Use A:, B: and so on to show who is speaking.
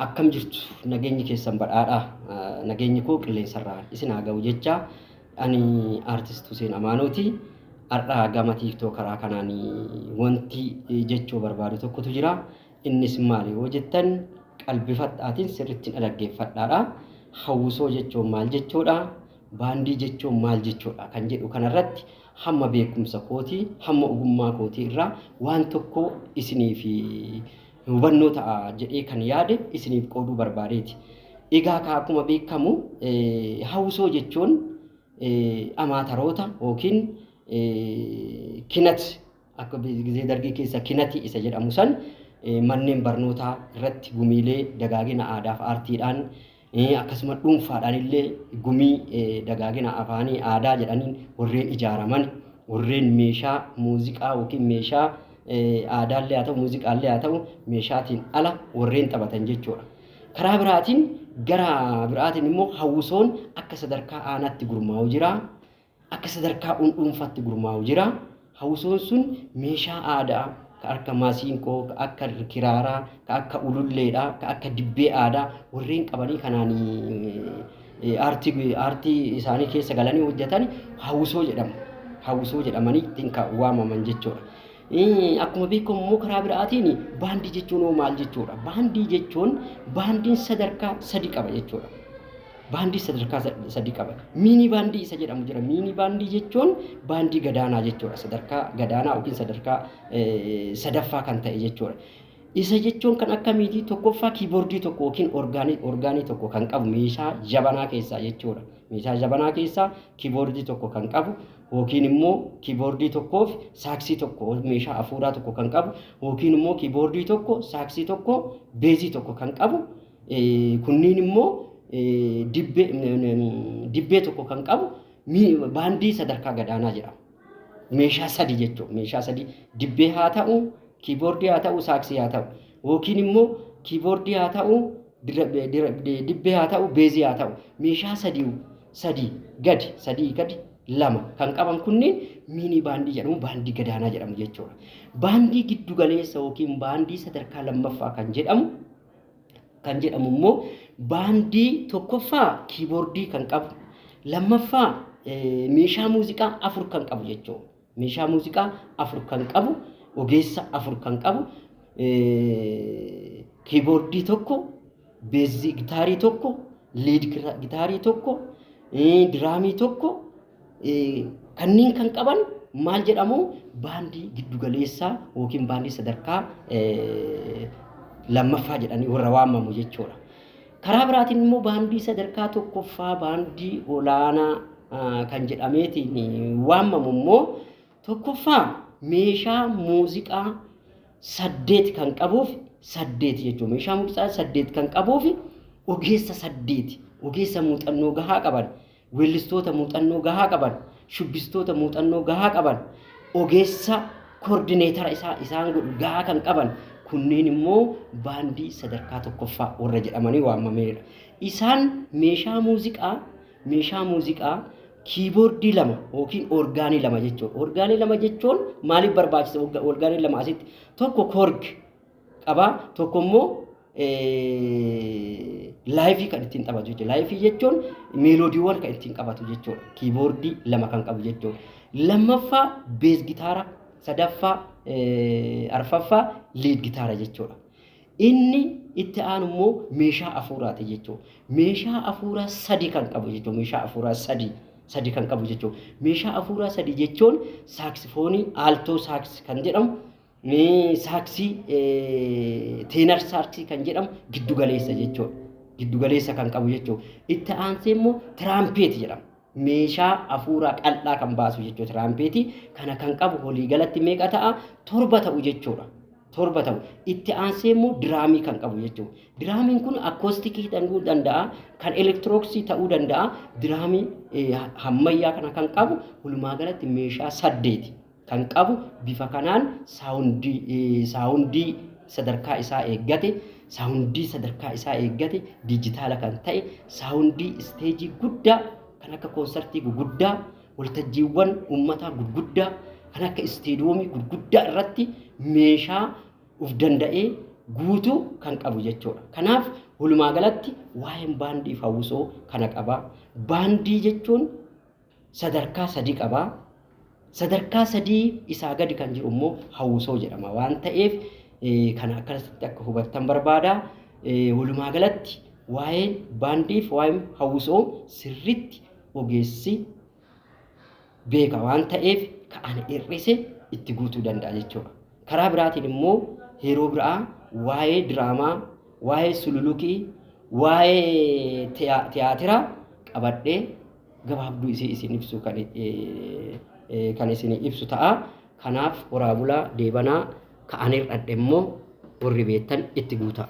A: akkam jirtu nageenyi keessan badhaadha nageenyi koo qilleensarraa isin haa ga'u jecha ani artist Hussein Amaanooti har'a gama tiktookaraa kanaan wanti jechuu barbaadu tokkotu jira innis maali yoo jettan qalbifadhaatiin sirriitti dhaggeeffadhaadha hawwisoo jechuun maal jechuudha baandii jechuun maal jechuudha kan jedhu kanarratti hamma beekumsa kootii hamma ogummaa kootii irraa waan tokko isiniif hubannoo ta'a jedhee kan yaade isiniif qooduu barbaadeeti. Egaa akkuma beekamu hawwisoo jechuun amaataroota yookiin kinati akka gizee dargii keessa kinati isa jedhamu san manneen barnootaa irratti gumiilee dagaagina aadaa fi aartiidhaan akkasuma dhuunfaadhaan illee gumii dagaagina afaanii aadaa jedhaniin warreen ijaaraman warreen meeshaa muuziqaa yookiin meeshaa aadaallee haa ta'u muuziqaallee haa ta'u meeshaatiin ala warreen taphatan jechuudha. Karaa biraatiin gara biraatiin immoo hawwisoon akka sadarkaa aanaatti gurmaa'u jira. Akka sadarkaa dhuunfaatti gurmaa'u jira. Hawwisoon sun meeshaa aadaa akka maasiinqoo, akka kiraaraa, akka ululleedhaa, akka dibbee aadaa warreen qabanii kanaan aartii isaanii keessa galanii hojjetan hawwisoo jedhamu. Hawwisoo jedhamanii ittiin waamaman jechuudha. Akkuma beekamu immoo karaa biraatiin baandii jechuun maal jechuudha? Baandii jechuun baandiin sadarkaa sadi qaba jechuudha. Baandii sadarkaa sadi qaba. Miini baandii isa jedhamu jira. Miini baandii jechuun baandii gadaanaa jechuudha. Sadarkaa gadaanaa yookiin sadarkaa sadaffaa kan ta'e jechuudha. Isa jechuun kan akkamiiti tokkoffaa kiiboordii tokko yookiin orgaanii tokko kan qabu meeshaa jabanaa keessaa jechuudha. Meeshaa jabanaa keessaa kiiboordii tokko kan qabu yookiin immoo kiiboordii tokkoof saaksii tokko meeshaa afuuraa tokko kan qabu yookiin immoo kiiboordii tokko saaksii tokko beezii tokko kan qabu kunniin immoo dibbee tokko kan qabu baandii sadarkaa gadaanaa jedhama. Meeshaa sadi jechuudha. Meeshaa sadi dibbee haa ta'u kiiboordii haa ta'u saaksii haa ta'u yookiin immoo kiiboordii haa ta'u dibbee haa ta'u beezii haa ta'u meeshaa sadii gadi lama kan qaban kunniin miini baandii jedhamu baandii gadaanaa jedhamu jechuudha. Baandii giddu galeessa yookiin baandii sadarkaa lammaffaa kan jedhamu immoo baandii tokkoffaa kiiboordii kan qabu lammaffaa meeshaa muuziqaa afur kan qabu jechuudha. Meeshaa muuziqaa afur kan qabu ogeessa afur kan qabu kiiboordii tokko beezii gitaarii tokko liid gitaarii tokko diraamii tokko kanneen kan qaban maal jedhamu baandii giddugaleessaa yookiin baandii sadarkaa lammaffaa jedhanii warra waamamu jechuudha. Karaa biraatiin immoo baandii sadarkaa tokkoffaa baandii olaanaa kan jedhameetiin waamamu immoo tokkoffaa meeshaa muuziqaa 8 kan qabuuf 8 jechuudha. Meeshaa muuziqaa 8 kan qabuuf ogeessa 8 ogeessa muuxannoo gahaa qaban weellistoota muuxannoo gahaa qaban shubbistoota muuxannoo gahaa qaban ogeessa koordineetara isaan godhu gahaa kan qaban kunniin immoo baandii sadarkaa tokkoffaa warra jedhamanii waamameedha. Isaan meeshaa muuziqaa kiiboordii lama yookiin orgaanii lama jechuudha. Orgaanii lama jechuun maaliif barbaachisa? Orgaanii lama asitti tokko koorg qaba tokko immoo laayifii kan ittiin taphatu jechuudha. Laayifii jechuun meeloodiiwwan kan ittiin qabatu jechuudha. Kiiboordii lama kan qabu jechuudha. Lammaffaa beez gitaara, sadaffaa arfaffaa liid gitaara jechuudha. Inni itti aanu immoo meeshaa afuuraati jechuudha. Meeshaa afuuraa 3 kan qabu jechuudha. Meeshaa afuuraa 3 kan qabu jechuudha. Meeshaa afuuraa 3 jechuun saaksifoonii aaltoo saaks kan jedhamu saaksii teenar saaksii kan jedhamu giddugaleessa jechuudha. Giddugaleessa kan qabu jechuudha. Itti aansee immoo tiraampet jedhama. Meeshaa afuuraa qal'aa kan baasu jechuudha. Tiraampeti kana kan qabu waliigalatti meeqa ta'a? 7 ta'u jechuudha. 7 ta'u. Itti aansee immoo diraamii kan qabu jechuudha. Diraamiin kun akoostikii ta'uu danda'a, kan elektirooksii ta'uu danda'a. Diraamii hammayyaa kana kan qabu walumaa galatti meeshaa 8 kan qabu bifa kanaan saawundii sadarkaa isaa eeggate dijitaala kan ta'e saawundii isteejii guddaa kan akka koonsartii gurguddaa waltajjiiwwan uummataa gurguddaa kan akka isteediyoomii gurguddaa irratti meeshaa uf danda'ee guutuu kan qabu jechuudha. Kanaaf walumaa galatti waa'een baandii fi hawwisoo kana qaba. Baandii jechuun sadarkaa sadii qaba. Sadarkaa sadii isaa gadi kan jiru immoo hawwisoo jedhama waan ta'eef kana akkasitti akka hubattan barbaada. Walumaa galatti waa'een baandii fi waa'een hawwisoo sirriitti ogeessi beeka waan ta'eef kan hir'ise itti guutuu danda'a jechuudha. Karaa biraatiin immoo yeroo biraa waa'ee diraamaa, waa'ee sululukii, waa'ee tiyaatiraa qabadhee gabaabduu isin ibsu kan isin ibsu ta'a. Kanaaf waraabulaa deebanaa ka'anii dhadhe immoo warri beektan itti guutaa.